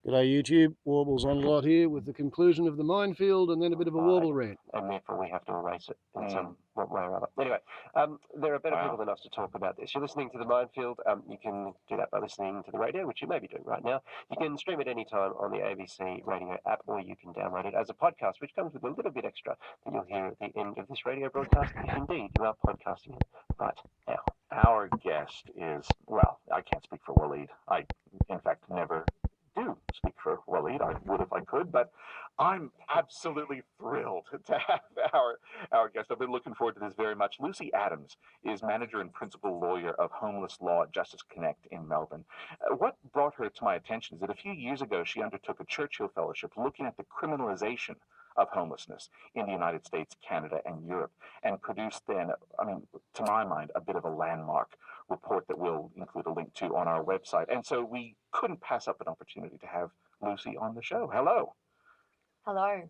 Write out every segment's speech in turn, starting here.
G'day YouTube, Warbles on a lot here with the conclusion of the Minefield and then a bit of a warble rant. And therefore we have to erase it in some way or other. Anyway, there are better people than us to talk about this. You're listening to the Minefield. You can do that by listening to the radio, which you may be doing right now. You can stream it anytime on the ABC radio app, or you can download it as a podcast, which comes with a little bit extra that you'll hear at the end of this radio broadcast, if indeed you are podcasting it right now. Our guest is, well, I can't speak for Waleed. I, in fact, never do speak for Waleed. I would if I could, but I'm absolutely thrilled to have our guest. I've been looking forward to this very much. Lucy Adams is manager and principal lawyer of Homeless Law at Justice Connect in Melbourne. What brought her to my attention is that a few years ago she undertook a Churchill Fellowship looking at the criminalization of homelessness in the United States, Canada, and Europe, and produced then, to my mind, a bit of a landmark report that we'll include a link to on our website. And so we couldn't pass up an opportunity to have Lucy on the show. Hello. Hello.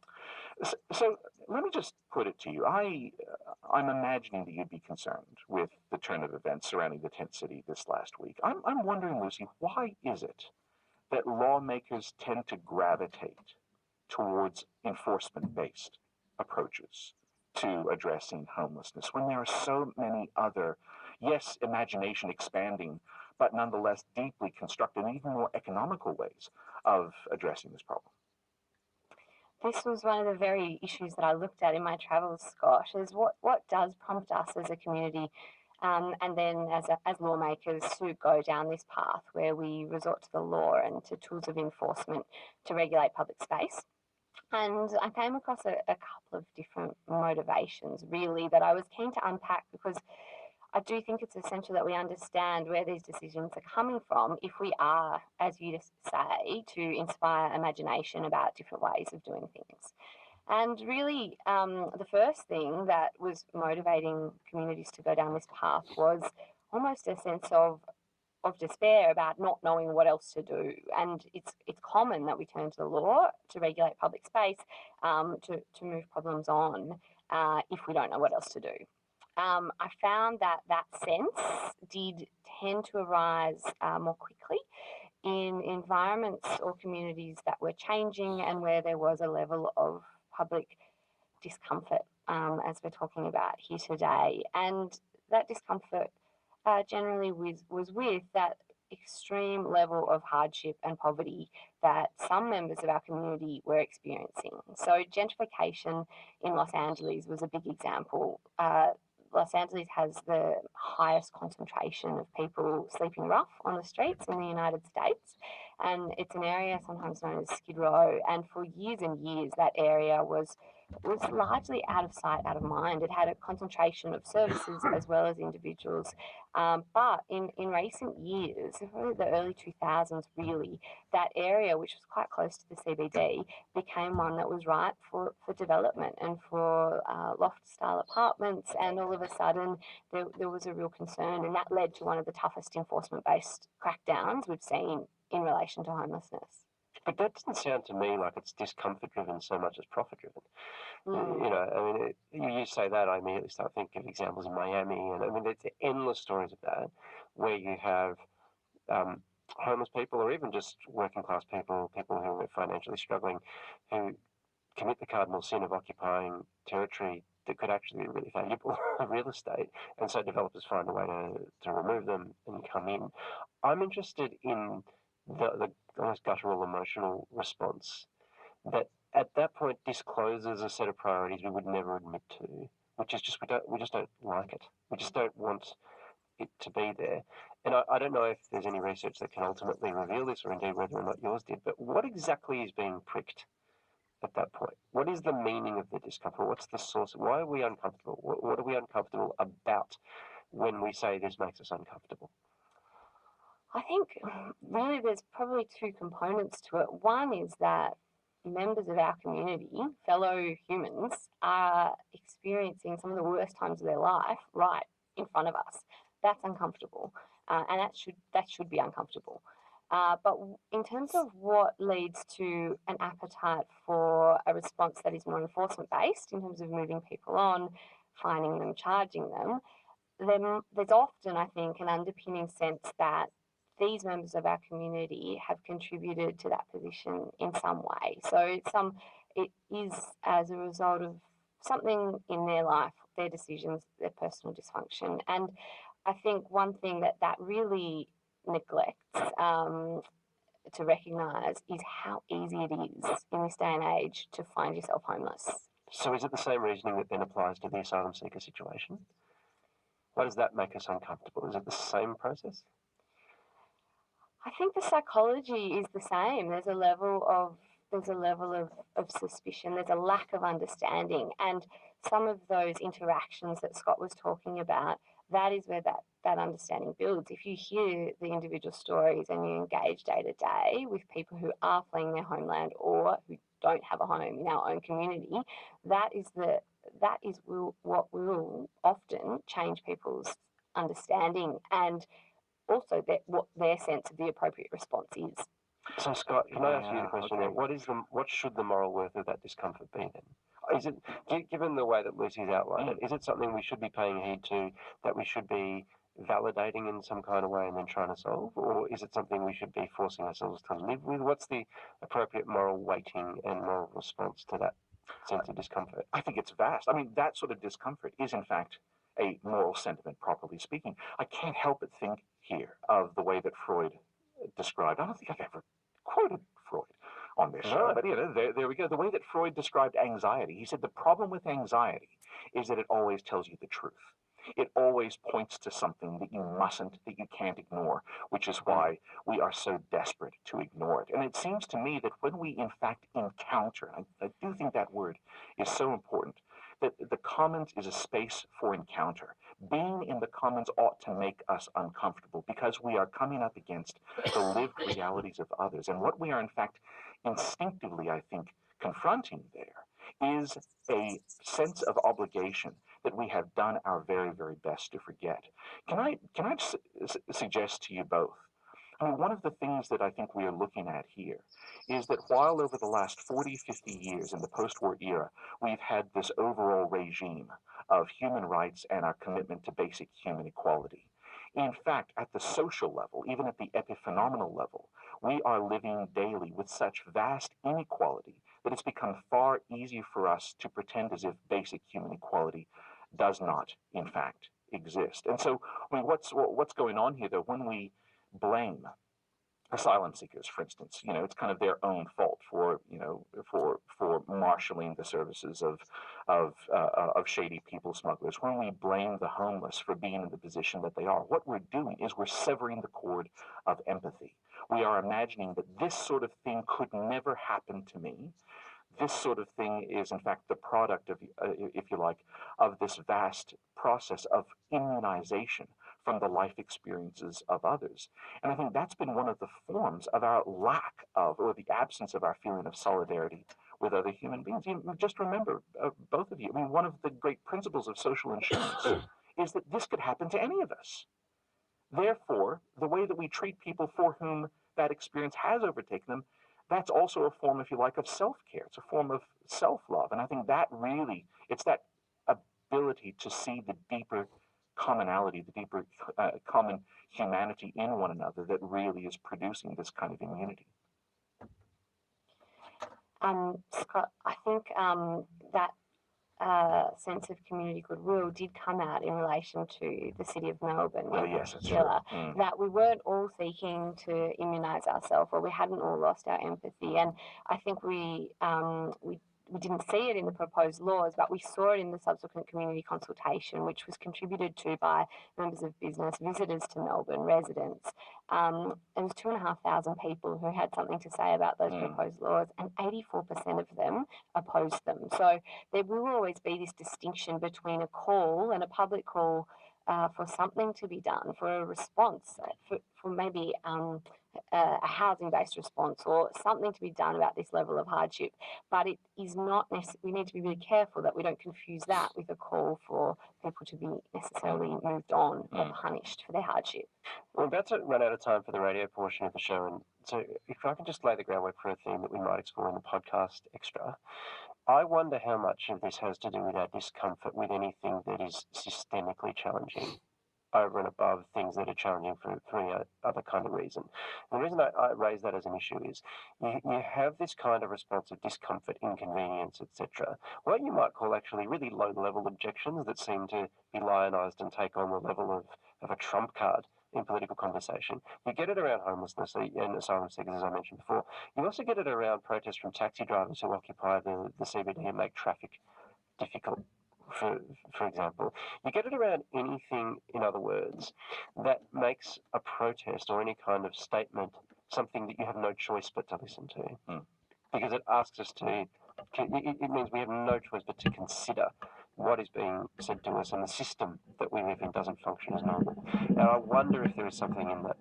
So let me just put it to you. I'm imagining that you'd be concerned with the turn of events surrounding the tent city this last week. I'm wondering, Lucy, why is it that lawmakers tend to gravitate towards enforcement-based approaches to addressing homelessness when there are so many other, yes, imagination expanding, but nonetheless deeply constructive and even more economical ways of addressing this problem? This was one of the very issues that I looked at in my travels, Scott, is what does prompt us as a community and then as lawmakers to go down this path where we resort to the law and to tools of enforcement to regulate public space. And I came across a couple of different motivations, really, that I was keen to unpack because I do think it's essential that we understand where these decisions are coming from if we are, as you just say, to inspire imagination about different ways of doing things. And really, the first thing that was motivating communities to go down this path was almost a sense of despair about not knowing what else to do. And it's common that we turn to the law to regulate public space, to move problems on if we don't know what else to do. I found that sense did tend to arise more quickly in environments or communities that were changing and where there was a level of public discomfort, as we're talking about here today. And that discomfort generally was with that extreme level of hardship and poverty that some members of our community were experiencing. So gentrification in Los Angeles was a big example. Los Angeles has the highest concentration of people sleeping rough on the streets in the United States, and it's an area sometimes known as Skid Row. And for years and years, that area was largely out of sight, out of mind. It had a concentration of services as well as individuals. But in recent years, probably the early 2000s really, that area, which was quite close to the CBD, became one that was ripe for development and for loft-style apartments. And all of a sudden, there was a real concern, and that led to one of the toughest enforcement-based crackdowns we've seen in relation to homelessness. But that doesn't sound to me like it's discomfort-driven so much as profit-driven. You say that, I immediately start thinking of examples in Miami, and there's endless stories of that, where you have homeless people, or even just working-class people who are financially struggling, who commit the cardinal sin of occupying territory that could actually be really valuable real estate, and so developers find a way to remove them and come in. I'm interested in the almost guttural emotional response that at that point discloses a set of priorities we would never admit to, which is just we just don't like it. We just don't want it to be there. And I don't know if there's any research that can ultimately reveal this, or indeed whether or not yours did, but what exactly is being pricked at that point? What is the meaning of the discomfort? What's the source? Why are we uncomfortable? What are we uncomfortable about when we say this makes us uncomfortable? I think really there's probably two components to it. One is that members of our community, fellow humans, are experiencing some of the worst times of their life right in front of us. That's uncomfortable, and that should be uncomfortable. But in terms of what leads to an appetite for a response that is more enforcement-based, in terms of moving people on, fining them, charging them, then there's often, I think, an underpinning sense that these members of our community have contributed to that position in some way. So it is as a result of something in their life, their decisions, their personal dysfunction. And I think one thing that really neglects to recognise is how easy it is in this day and age to find yourself homeless. So is it the same reasoning that then applies to the asylum seeker situation? Why does that make us uncomfortable? Is it the same process? I think the psychology is the same. There's a level of suspicion. There's a lack of understanding, and some of those interactions that Scott was talking about, that is where that understanding builds. If you hear the individual stories and you engage day to day with people who are fleeing their homeland or who don't have a home in our own community, that is what will often change people's understanding and also what their sense of the appropriate response is. So Scott, can I ask you the Yeah, question okay. then? What should the moral worth of that discomfort be then? Is it, given the way that Lucy's outlined it, is it something we should be paying heed to, that we should be validating in some kind of way and then trying to solve, or is it something we should be forcing ourselves to live with? What's the appropriate moral weighting and moral response to that sense of discomfort? I think it's vast. I mean, that sort of discomfort is, in fact, a moral sentiment, properly speaking. I can't help but think here of the way that Freud described. I don't think I've ever quoted Freud on this show, but there we go. The way that Freud described anxiety, he said the problem with anxiety is that it always tells you the truth. It always points to something that you mustn't, that you can't ignore, which is why we are so desperate to ignore it. And it seems to me that when we, in fact, encounter, I do think that word is so important, that the commons is a space for encounter. Being in the commons ought to make us uncomfortable because we are coming up against the lived realities of others. And what we are, in fact, instinctively, I think, confronting there is a sense of obligation that we have done our very, very best to forget. Can I suggest to you both? I mean, one of the things that I think we are looking at here is that while over the last 40, 50 years in the post-war era, we've had this overall regime of human rights and our commitment to basic human equality, in fact, at the social level, even at the epiphenomenal level, we are living daily with such vast inequality that it's become far easier for us to pretend as if basic human equality does not, in fact, exist. And so, I mean, what's going on here, though, when we blame asylum seekers, for instance, it's kind of their own fault for marshalling the services of shady people smugglers. When we blame the homeless for being in the position that they are, what we're doing is we're severing the cord of empathy. We are imagining that this sort of thing could never happen to me. This sort of thing is, in fact, the product of, if you like, of this vast process of immunization from the life experiences of others. And I think that's been one of the forms of our lack of, or the absence of our feeling of solidarity with other human beings. Just remember, both of you, I mean, one of the great principles of social insurance is that this could happen to any of us. Therefore, the way that we treat people for whom that experience has overtaken them, that's also a form, if you like, of self-care. It's a form of self-love. And I think that really, it's that ability to see the deeper commonality, the deeper common humanity in one another that really is producing this kind of immunity. Scott, I think that sense of community goodwill did come out in relation to the city of Melbourne. Oh, yes, that's true. That we weren't all seeking to immunise ourselves, or we hadn't all lost our empathy. And I think we didn't see it in the proposed laws, but we saw it in the subsequent community consultation, which was contributed to by members of business, visitors to Melbourne, residents. There was 2,500 people who had something to say about those proposed laws, and 84% of them opposed them. So there will always be this distinction between a call and a public call for something to be done, for a response, for maybe a housing-based response or something to be done about this level of hardship. But it is not we need to be really careful that we don't confuse that with a call for people to be necessarily moved on or punished for their hardship. We're about to run out of time for the radio portion of the show, and so if I can just lay the groundwork for a theme that we might explore in the podcast extra. I wonder how much of this has to do with our discomfort with anything that is systemically challenging. over and above things that are challenging for any other kind of reason. And the reason I raise that as an issue is you have this kind of response of discomfort, inconvenience, etc. What you might call actually really low-level objections that seem to be lionised and take on the level of a trump card in political conversation. You get it around homelessness and asylum seekers, as I mentioned before. You also get it around protests from taxi drivers who occupy the CBD and make traffic difficult, for example. You get it around anything, in other words, that makes a protest or any kind of statement something that you have no choice but to listen to. Because it asks us to, it means we have no choice but to consider what is being said to us, and the system that we live in doesn't function as normal. Now, I wonder if there is something in that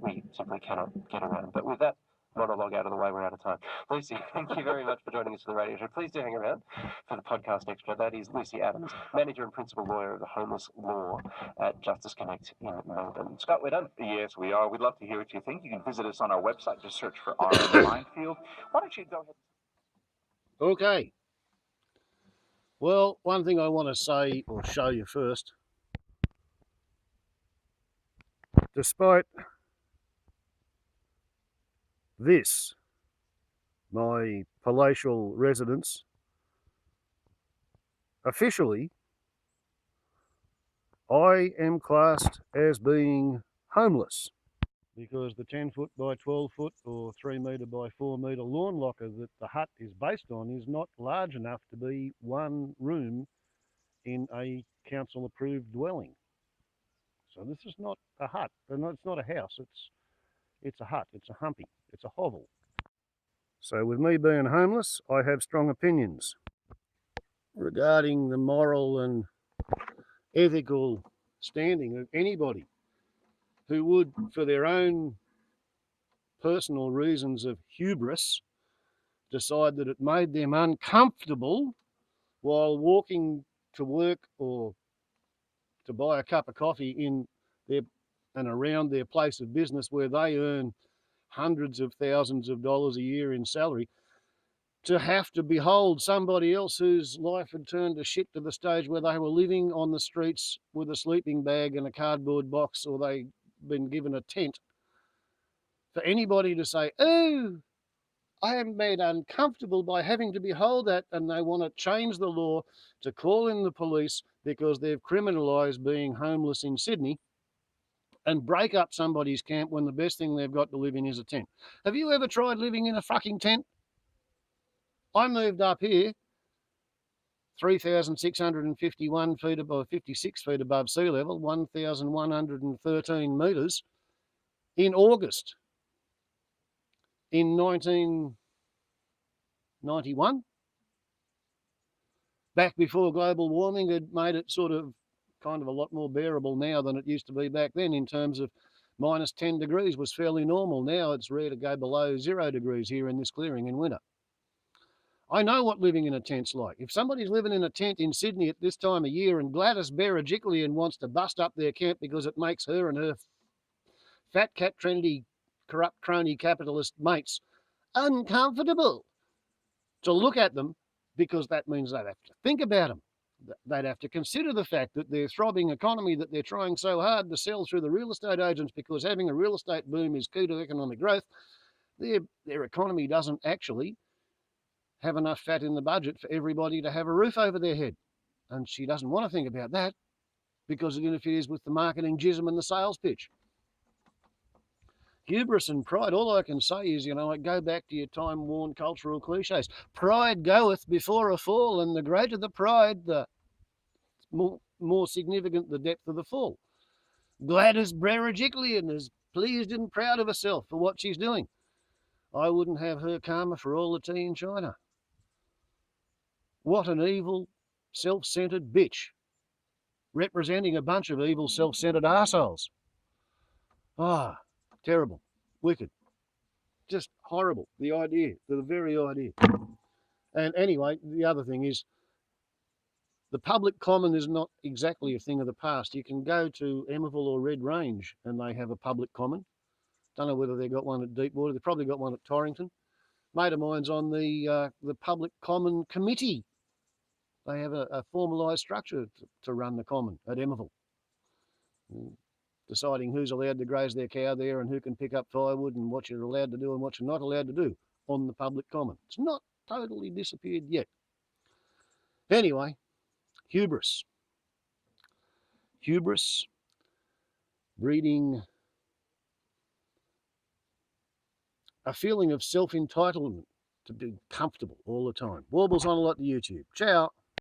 we simply cannot get around. But with that monologue out of the way, we're out of time. Lucy, thank you very much for joining us for the radio show. Please do hang around for the podcast extra. That is Lucy Adams, manager and principal lawyer of the homeless law at Justice Connect in Melbourne. Scott, we're done. Yes, we are. We'd love to hear what you think. You can visit us on our website. Just search for our Minefield. Why don't you go ahead? Okay. Well, one thing I want to say or show you first, despite this, my palatial residence, officially, I am classed as being homeless because the 10 foot by 12 foot or 3 metre by 4 metre lawn locker that the hut is based on is not large enough to be one room in a council approved dwelling. So this is not a hut, it's not a house, it's a hut, it's a humpy, it's a hovel. So with me being homeless, I have strong opinions regarding the moral and ethical standing of anybody who would, for their own personal reasons of hubris, decide that it made them uncomfortable while walking to work or to buy a cup of coffee in their and around their place of business where they earn hundreds of thousands of dollars a year in salary, to have to behold somebody else whose life had turned to shit to the stage where they were living on the streets with a sleeping bag and a cardboard box, or they'd been given a tent. For anybody to say, oh, I am made uncomfortable by having to behold that, and they want to change the law to call in the police because they've criminalised being homeless in Sydney and break up somebody's camp when the best thing they've got to live in is a tent. Have you ever tried living in a fucking tent? I moved up here 3,651 feet above, 56 feet above sea level, 1,113 metres in August in 1991, back before global warming had made it sort of kind of a lot more bearable now than it used to be back then, in terms of minus 10 degrees was fairly normal. Now it's rare to go below 0 degrees here in this clearing in winter. I know what living in a tent's like. If somebody's living in a tent in Sydney at this time of year and Gladys Berejiklian wants to bust up their camp because it makes her and her fat cat Trinity corrupt crony capitalist mates uncomfortable to look at them, because that means they'd have to think about them. They'd have to consider the fact that their throbbing economy that they're trying so hard to sell through the real estate agents, because having a real estate boom is key to economic growth, their economy doesn't actually have enough fat in the budget for everybody to have a roof over their head. And she doesn't want to think about that because it interferes with the marketing jism and the sales pitch. Hubris and pride, all I can say is, go back to your time-worn cultural cliches. Pride goeth before a fall, and the greater the pride, the more significant the depth of the fall. Gladys Berejiklian is pleased and proud of herself for what she's doing. I wouldn't have her karma for all the tea in China. What an evil, self-centered bitch, representing a bunch of evil, self-centered arseholes. Terrible, wicked, just horrible, the very idea. And anyway, the other thing is, the public common is not exactly a thing of the past. You can go to Emerville or Red Range and they have a public common. Don't know whether they've got one at Deepwater. They've probably got one at Torrington. Mate of mine's on the public common committee. They have a formalised structure to run the common at Emerville. deciding who's allowed to graze their cow there and who can pick up firewood and what you're allowed to do and what you're not allowed to do on the public common. It's not totally disappeared yet. Anyway, hubris. Hubris breeding a feeling of self-entitlement to be comfortable all the time. Warbles on a lot to YouTube. Ciao.